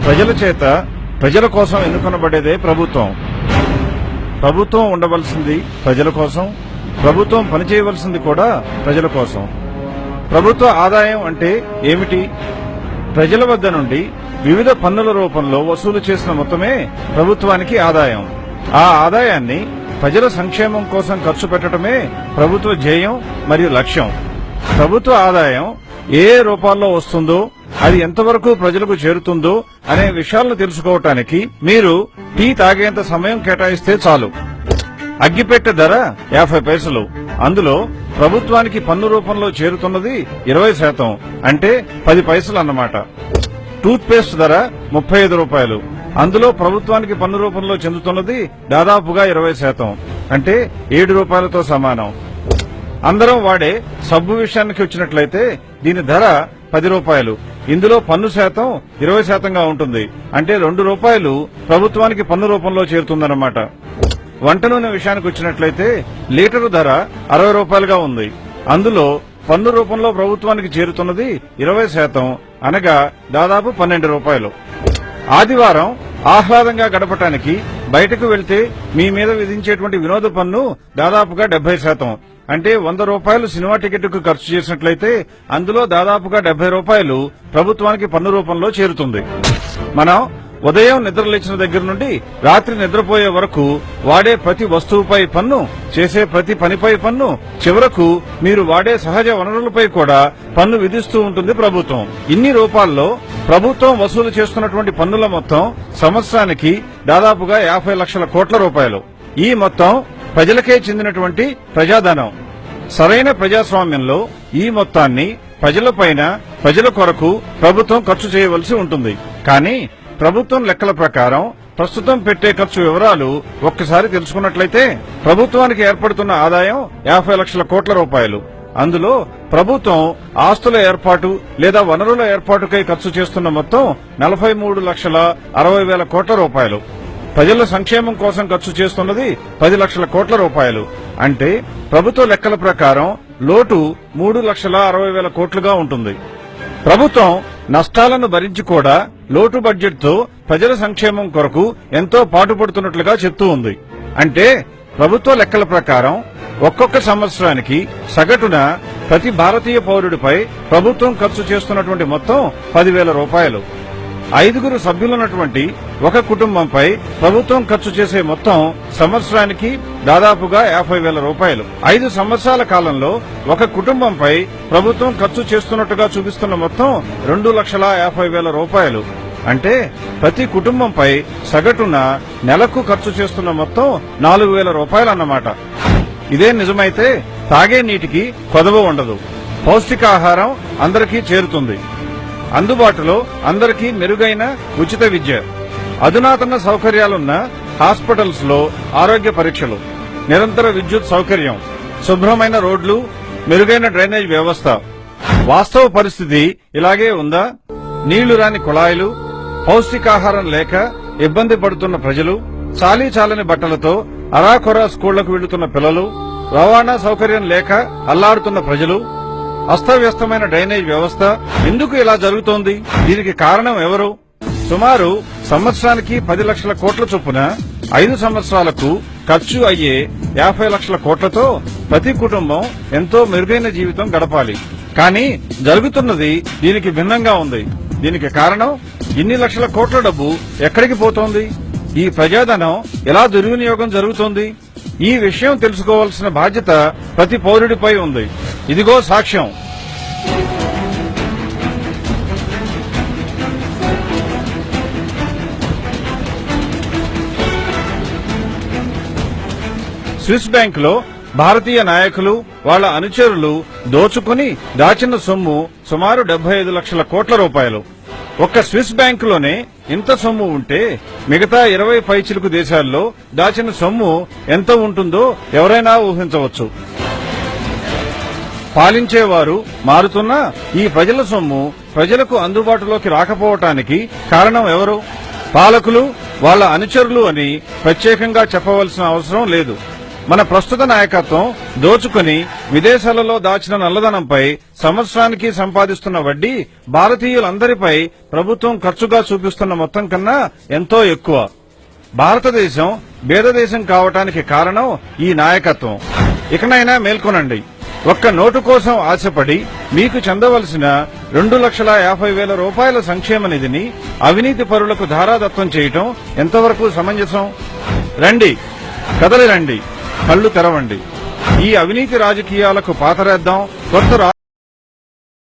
ప్రజల చేత ప్రజల కోసం ఎన్నుకొనబడేదే ప్రభుత్వం. ప్రభుత్వం ఉండవలసింది ప్రజల కోసం, ప్రభుత్వం పనిచేయవలసింది కూడా ప్రజల కోసం. ప్రభుత్వ ఆదాయం అంటే ఏమిటి? ప్రజల వద్ద నుండి వివిధ పన్నుల రూపంలో వసూలు చేసిన మొత్తమే ప్రభుత్వానికి ఆదాయం. ఆ ఆదాయాన్ని ప్రజల సంక్షేమం కోసం ఖర్చు పెట్టడమే ప్రభుత్వ ధ్యేయం మరియు లక్ష్యం. ప్రభుత్వ ఆదాయం ఏ రూపాల్లో వస్తుందో, అది ఎంతవరకు ప్రజలకు చేరుతుందో అనే విషయాలను తెలుసుకోవటానికి మీరు టీ తాగేంత సమయం కేటాయిస్తే చాలు. అగ్గిపెట్టె ధర 50 పైసలు. అందులో ప్రభుత్వానికి పన్ను రూపంలో చేరుతున్నది 20%, అంటే 10 పైసలు అన్నమాట. టూత్ పేస్ట్ ధర 35 రూపాయలు. అందులో ప్రభుత్వానికి పన్ను రూపంలో చెందుతున్నది దాదాపుగా 20%, అంటే 7 రూపాయలతో సమానం. అందరం వాడే సబ్బు విషయానికి వచ్చినట్లయితే దీని ధర 10 రూపాయలు. ఇందులో పన్ను శాతం 20%గా ఉంటుంది, అంటే 2 రూపాయలు ప్రభుత్వానికి పన్ను రూపంలో చేరుతుందన్నమాట. వంట నూనె విషయానికి వచ్చినట్లయితే లీటరు ధర 60 రూపాయలుగా ఉంది. అందులో పన్ను రూపంలో ప్రభుత్వానికి చేరుతున్నది 20%, అనగా దాదాపు 12 రూపాయలు. ఆదివారం ఆహ్లాదంగా గడపటానికి బయటకు వెళ్తే మీ మీద విధించేటువంటి వినోద పన్ను దాదాపుగా 70%, అంటే 100 రూపాయలు సినిమా టికెట్కు ఖర్చు చేసినట్లయితే అందులో దాదాపుగా 70 రూపాయలు ప్రభుత్వానికి పన్ను రూపంలో చేరుతుంది. మనం ఉదయం నిద్రలేచిన దగ్గర నుండి రాత్రి నిద్రపోయే వరకు వాడే ప్రతి వస్తువుపై పన్ను, చేసే ప్రతి పనిపై పన్ను, చివరకు మీరు వాడే సహజ వనరులపై కూడా పన్ను విధిస్తూ ఉంటుంది ప్రభుత్వం. ఇన్ని రూపాల్లో ప్రభుత్వం వసూలు చేస్తున్నటువంటి పన్నుల మొత్తం సంవత్సరానికి దాదాపుగా 50 లక్షల కోట్ల రూపాయలు. ఈ మొత్తం ప్రజలకే చెందినటువంటి ప్రజాధనం. సరైన ప్రజాస్వామ్యంలో ఈ మొత్తాన్ని ప్రజలపైన, ప్రజల కొరకు ప్రభుత్వం ఖర్చు చేయవలసి ఉంటుంది. కానీ ప్రభుత్వం లెక్కల ప్రకారం ప్రస్తుతం పెట్టే ఖర్చు వివరాలు ఒక్కసారి తెలుసుకున్నట్లయితే ప్రభుత్వానికి ఏర్పడుతున్న ఆదాయం 50 లక్షల కోట్ల రూపాయలు. అందులో ప్రభుత్వం ఆస్తుల ఏర్పాటు లేదా వనరుల ఏర్పాటుకై ఖర్చు చేస్తున్న మొత్తం 43,60,000 కోట్ల రూపాయలు. ప్రజల సంక్షేమం కోసం ఖర్చు చేస్తున్నది 10 లక్షల కోట్ల రూపాయలు. అంటే ప్రభుత్వ లెక్కల ప్రకారం లోటు 3,60,000 కోట్లుగా ఉంటుంది. ప్రభుత్వం నష్టాలను భరించి కూడా లోటు బడ్జెట్ తో ప్రజల సంక్షేమం కొరకు ఎంతో పాటుపడుతున్నట్లుగా చెప్తూ ఉంది. అంటే ప్రభుత్వ లెక్కల ప్రకారం ఒక్కొక్క సంవత్సరానికి సగటున ప్రతి భారతీయ పౌరుడిపై ప్రభుత్వం ఖర్చు చేస్తున్నటువంటి మొత్తం 10,000 రూపాయలు. 5 సభ్యులున్నటువంటి ఒక కుటుంబంపై ప్రభుత్వం ఖర్చు చేసే మొత్తం సంవత్సరానికి దాదాపుగా 50,000 రూపాయలు. 5 సంవత్సరాల కాలంలో ఒక కుటుంబంపై ప్రభుత్వం ఖర్చు చేస్తున్నట్టుగా చూపిస్తున్న మొత్తం 2,50,000 రూపాయలు. అంటే ప్రతి కుటుంబంపై సగటున నెలకు ఖర్చు చేస్తున్న మొత్తం 4,000 రూపాయలన్నమాట. ఇదే నిజమైతే తాగే నీటికి కొదవ ఉండదు. పౌష్టికాహారం అందరికీ చేరుతుంది. అందుబాటులో అందరికీ మెరుగైన ఉచిత విద్య, అధునాతన సౌకర్యాలున్న హాస్పిటల్స్ లో ఆరోగ్య పరీక్షలు, నిరంతర విద్యుత్ సౌకర్యం, శుభ్రమైన రోడ్లు, మెరుగైన డ్రైనేజ్ వ్యవస్థ. వాస్తవ పరిస్థితి ఇలాగే ఉందా? నీళ్లు రాని కుళాయిలు, పౌష్టికాహారం లేక ఇబ్బంది పడుతున్న ప్రజలు, చాలీ చాలని బట్టలతో అరాకొరా స్కూళ్లకు వెళ్తున్న పిల్లలు, రవాణా సౌకర్యం లేక అల్లాడుతున్న ప్రజలు, అస్తవ్యస్తమైన డ్రైనేజ్ వ్యవస్థ. ఎందుకు ఇలా జరుగుతోంది? దీనికి కారణం ఎవరు? సుమారు సంవత్సరానికి 10 లక్షల కోట్ల చొప్పున 5 సంవత్సరాలకు ఖర్చు అయ్యే 50 లక్షల కోట్లతో ప్రతి కుటుంబం ఎంతో మెరుగైన జీవితం గడపాలి. కానీ జరుగుతున్నది దీనికి భిన్నంగా ఉంది. దీనికి కారణం ఇన్ని లక్షల కోట్ల డబ్బు ఎక్కడికి పోతోంది? ఈ ప్రజాధనం ఎలా దుర్వినియోగం జరుగుతోంది? ఈ విషయం తెలుసుకోవాల్సిన బాధ్యత ప్రతి పౌరుడిపై ఉంది. ఇదిగో సాక్ష్యం. స్విస్ బ్యాంకులో భారతీయ నాయకులు, వాళ్ల అనుచరులు దోచుకుని దాచిన సొమ్ము సుమారు 75 లక్షల కోట్ల రూపాయలు. ఒక్క స్విస్ బ్యాంకులోనే ఇంత సొమ్ము ఉంటే మిగతా 20 పైచిలుకు దేశాల్లో దాచిన సొమ్ము ఎంత ఉంటుందో ఎవరైనా ఊహించవచ్చు. పాలించేవారు మారుతున్నా ఈ ప్రజల సొమ్ము ప్రజలకు అందుబాటులోకి రాకపోవటానికి కారణం ఎవరు? పాలకులు, వాళ్ల అనుచరులు అని ప్రత్యేకంగా చెప్పవలసిన అవసరం లేదు. మన ప్రస్తుత నాయకత్వం దోచుకుని విదేశాలలో దాచిన నల్లధనంపై సంవత్సరానికి సంపాదిస్తున్న వడ్డీ భారతీయులందరిపై ప్రభుత్వం ఖర్చుగా చూపిస్తున్న మొత్తం కన్నా ఎంతో ఎక్కువ. భారతదేశం బేదదేశం కావటానికి కారణం ఈ నాయకత్వం. ఇకనైనా మేల్కొనండి. ఒక్క నోటు కోసం ఆశపడి మీకు చెందవలసిన 2,50,000 రూపాయల సంక్షేమ నిధిని అవినీతి పరులకు ధారాదత్తం చేయటం ఎంతవరకు సమంజసం? రండి, కదలి రండి, కళ్లు తెరవండి. ఈ అవినీతి రాజకీయాలకు పాతరేద్దాం, కొత్త